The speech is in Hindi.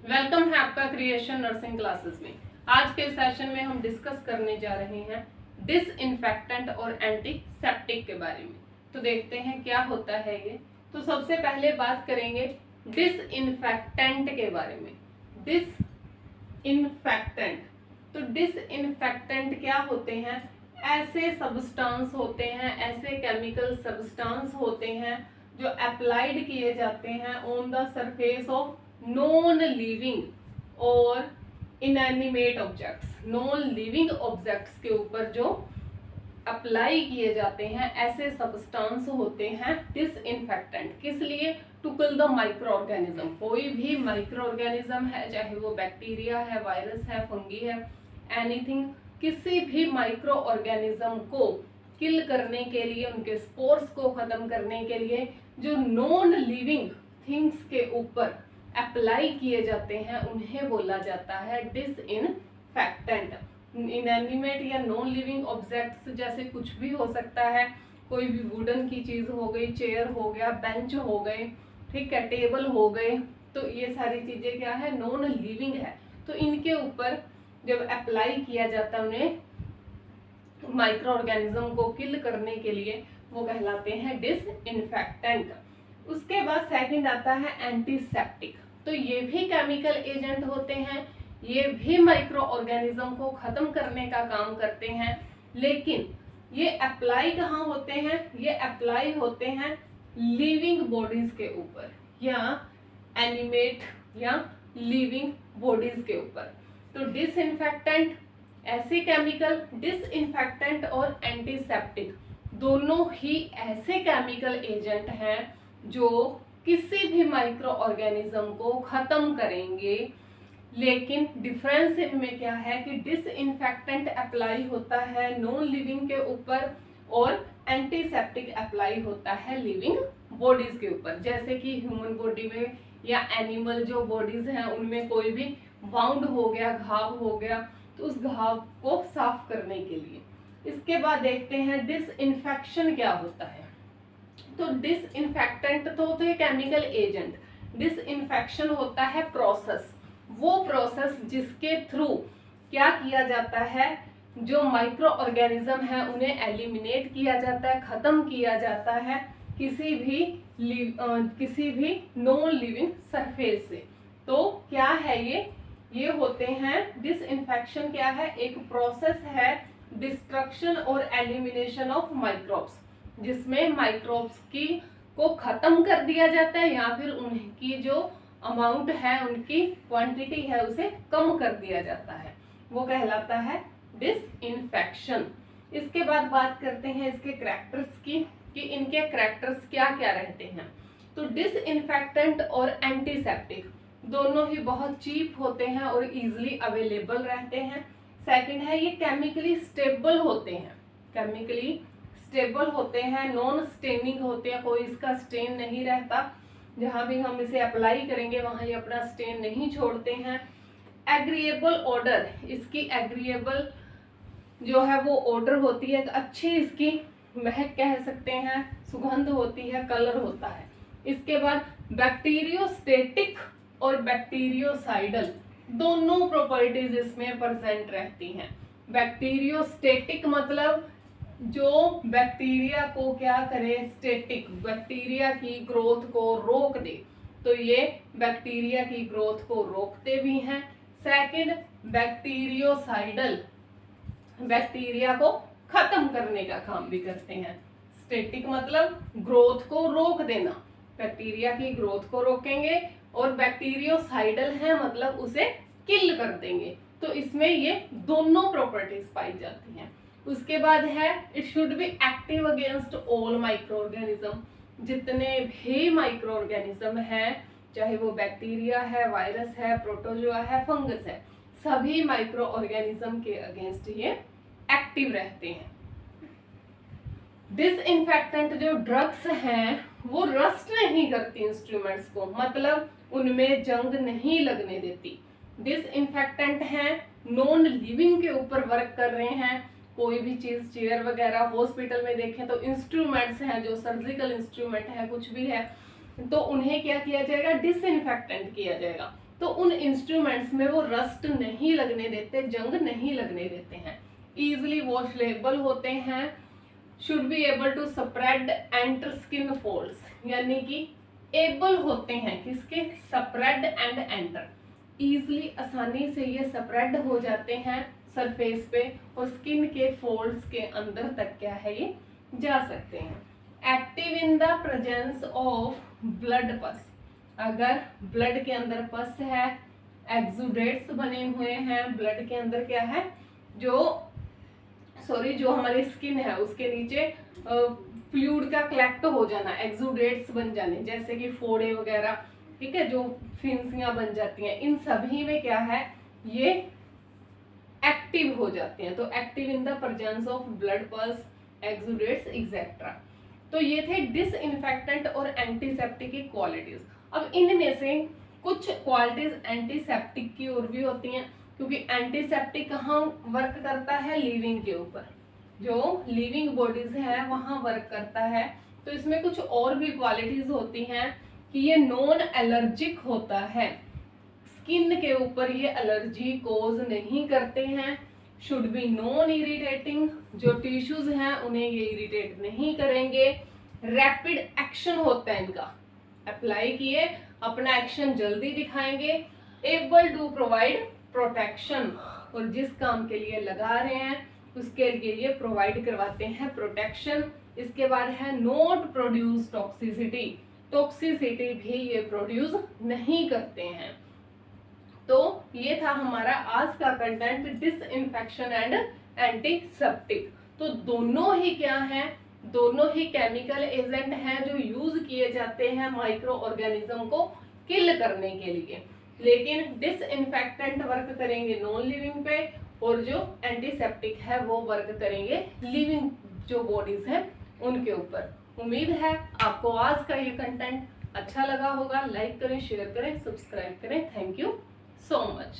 वेलकम है आपका क्रिएशन नर्सिंग क्लासेस में। आज के सेशन में हम डिस्कस करने जा रहे हैं डिसइंफेक्टेंट और एंटीसेप्टिक के बारे में। तो देखते हैं क्या होता है ये। तो सबसे पहले बात करेंगे डिसइंफेक्टेंट के बारे में। डिसइंफेक्टेंट, तो डिसइंफेक्टेंट क्या होते हैं? ऐसे सब्सटेंस होते हैं, ऐसे केमिकल सब्सटेंस होते हैं जो अप्लाइड किए जाते हैं on the surface of non living और inanimate objects. Non living objects के ऊपर जो अप्लाई किए जाते हैं ऐसे सब्सटेंस होते हैं डिसइंफेक्टेंट। किस लिए? To kill the micro organism. कोई भी माइक्रो ऑर्गेनिज्म है, चाहे वो बैक्टीरिया है, वायरस है, फंगी है, एनीथिंग, किसी भी माइक्रो ऑर्गेनिज्म को किल करने के लिए, उनके स्पोर्स को खत्म करने के लिए जो नॉन लिविंग थिंग्स के ऊपर अप्लाई किए जाते हैं उन्हें बोला जाता है डिसइंफेक्टेंट। इनएनिमेट या नॉन लिविंग ऑब्जेक्ट्स जैसे कुछ भी हो सकता है, कोई भी वुडन की चीज हो गई, चेयर हो गया, बेंच हो गए, ठीक है, टेबल हो गए, तो ये सारी चीजें क्या है? नॉन लिविंग है। तो इनके ऊपर जब अप्लाई किया जाता है उन्हें माइक्रो ऑर्गेनिज्म को किल करने के लिए, वो कहलाते हैं डिसइंफेक्टेंट। उसके बाद सेकंड आता है एंटीसेप्टिक। तो ये भी केमिकल एजेंट होते हैं, ये भी माइक्रो ऑर्गेनिज्म को खत्म करने का काम करते हैं, लेकिन ये अप्लाई कहाँ होते हैं? ये अप्लाई होते हैं लिविंग बॉडीज के ऊपर या एनिमेट या लिविंग बॉडीज के ऊपर। तो डिसइंफेक्टेंट ऐसे केमिकल, डिसइंफेक्टेंट और एंटीसेप्टिक दोनों ही ऐसे केमिकल एजेंट हैं जो किसी भी माइक्रो ऑर्गेनिज्म को खत्म करेंगे। लेकिन डिफरेंस इनमें क्या है कि डिसइंफेक्टेंट अप्लाई होता है नॉन लिविंग के ऊपर और एंटीसेप्टिक अप्लाई होता है लिविंग बॉडीज के ऊपर। जैसे कि ह्यूमन बॉडी में या एनिमल जो बॉडीज हैं उनमें कोई भी वाउंड हो गया, घाव हो गया, तो उस घाव को साफ करने के लिए। इसके बाद देखते हैं डिसइंफेक्शन क्या होता है। तो डिसइंफेक्टेंट तो होते हैं केमिकल एजेंट, डिसइंफेक्शन होता है प्रोसेस, वो प्रोसेस जिसके थ्रू क्या किया जाता है, जो माइक्रो ऑर्गेनिज्म है उन्हें एलिमिनेट किया जाता है, खत्म किया जाता है किसी भी नॉन लिविंग सरफेस से। तो क्या है ये होते हैं डिसइंफेक्शन। क्या है? एक प्रोसेस है डिस्ट्रक्शन और एलिमिनेशन ऑफ माइक्रोब्स, जिसमें माइक्रोब्स को खत्म कर दिया जाता है या फिर उनकी जो अमाउंट है, उनकी क्वांटिटी है, उसे कम कर दिया जाता है, वो कहलाता है डिसइंफेक्शन। इसके बाद बात करते हैं इसके कैरेक्टर्स की कि इनके कैरेक्टर्स क्या क्या रहते हैं। तो डिसइंफेक्टेंट और एंटीसेप्टिक दोनों ही बहुत चीप होते हैं और इजीली अवेलेबल रहते हैं। सेकंड है ये केमिकली स्टेबल होते हैं, केमिकली स्टेबल होते हैं, नॉन स्टेनिंग होते हैं, कोई इसका स्टेन नहीं रहता, जहां भी हम इसे अप्लाई करेंगे वहां ये अपना स्टेन नहीं छोड़ते हैं। एग्रीएबल ऑर्डर, इसकी एग्रीएबल जो है वो ऑर्डर होती है, अच्छी इसकी महक कह सकते हैं, सुगंध होती है, कलर होता है। इसके बाद बैक्टीरियोस्टेटिक और बैक्टीरियोसाइडल दोनों प्रॉपर्टीज इसमें प्रेजेंट रहती हैं। बैक्टीरियोस्टेटिक मतलब जो बैक्टीरिया को क्या करे? स्टेटिक, बैक्टीरिया की ग्रोथ को रोक दे, तो ये बैक्टीरिया की ग्रोथ को रोकते भी हैं। सेकंड बैक्टीरियोसाइडल, बैक्टीरिया को खत्म करने का काम भी करते हैं। स्टेटिक मतलब ग्रोथ को रोक देना, बैक्टीरिया की ग्रोथ को रोकेंगे, और बैक्टीरियोसाइडल है मतलब उसे किल कर देंगे। तो इसमें ये दोनों प्रॉपर्टीज पाई जाती हैं। उसके बाद है it should be active against all micro organism. जितने भी माइक्रो ऑर्गेनिज्म है, चाहे वो बैक्टीरिया है, वायरस है, प्रोटोजोआ है, फंगस है, सभी माइक्रो ऑर्गेनिज्म के अगेंस्ट ये एक्टिव रहते हैं। डिसइंफेक्टेंट जो ड्रग्स हैं वो रस्ट नहीं करती इंस्ट्रूमेंट्स को, मतलब उनमें जंग नहीं लगने देती। डिसइंफेक्टेंट हैं, नॉन लिविंग के ऊपर वर्क कर रहे हैं, कोई भी चीज, चेयर वगैरह, हॉस्पिटल में देखें तो इंस्ट्रूमेंट्स हैं, जो सर्जिकल इंस्ट्रूमेंट है, कुछ भी है, तो उन्हें क्या किया जाएगा? डिसइंफेक्टेंट किया जाएगा, तो उन इंस्ट्रूमेंट्स में वो रस्ट नहीं लगने देते, जंग नहीं लगने देते हैं, इजिली वॉशेबल होते हैं, should be able to spread enter skin folds, यानी कि एबल होते हैं किसके, स्प्रेड एंड एंटर, इजिली आसानी से ये स्प्रेड हो जाते हैं सरफेस पे और स्किन के फोल्ड्स के अंदर तक क्या है ये जा सकते हैं। Active in the presence of blood पस, अगर ब्लड के अंदर पस है, एक्सुडेट्स बने हुए हैं, ब्लड के अंदर क्या है, जो हमारी स्किन है उसके नीचे फ्लूइड का कलेक्ट हो जाना, एक्सुडेट्स बन जाने, जैसे कि फोड़े वगैरह, ठीक है, जो फिंसियां बन जाती हैं, इन सभी में क्या है, ये एक्टिव हो जाते हैं। तो active in the presence of blood pulse, exudates etcetera. तो ये थे डिसइंफेक्टेंट और एंटीसेप्टिक की क्वालिटीज। अब इनमें से कुछ क्वालिटीज एंटीसेप्टिक की और भी होती हैं, क्योंकि एंटीसेप्टिक कहाँ वर्क करता है, लिविंग के ऊपर, जो लिविंग बॉडीज है वहां वर्क करता है। तो इसमें कुछ और भी क्वालिटीज होती हैं कि ये नॉन एलर्जिक होता है, स्किन के ऊपर ये एलर्जी कोज नहीं करते हैं, शुड बी नॉन इरिटेटिंग, जो टिश्यूज हैं उन्हें ये इरिटेट नहीं करेंगे, रैपिड एक्शन होता है इनका, अप्लाई किए अपना एक्शन जल्दी दिखाएंगे, एबल टू प्रोवाइड प्रोटेक्शन, और जिस काम के लिए लगा रहे हैं उसके लिए ये प्रोवाइड करवाते हैं प्रोटेक्शन। इसके बाद है नॉट प्रोड्यूस टॉक्सिसिटी, टॉक्सिसिटी भी ये प्रोड्यूस नहीं करते हैं। तो ये था हमारा आज का कंटेंट, डिसइंफेक्शन एंड एंटीसेप्टिक। तो दोनों ही क्या हैं, दोनों ही केमिकल एजेंट हैं जो यूज किए जाते हैं माइक्रो ऑर्गेनिज्म को किल करने के लिए, लेकिन डिसइंफेक्टेंट वर्क करेंगे नॉन लिविंग पे और जो एंटीसेप्टिक है वो वर्क करेंगे लिविंग जो बॉडीज हैं उनके ऊपर। उम्मीद है आपको आज का ये कंटेंट अच्छा लगा होगा। लाइक करें, शेयर करें, सब्सक्राइब करें। Thank you so much।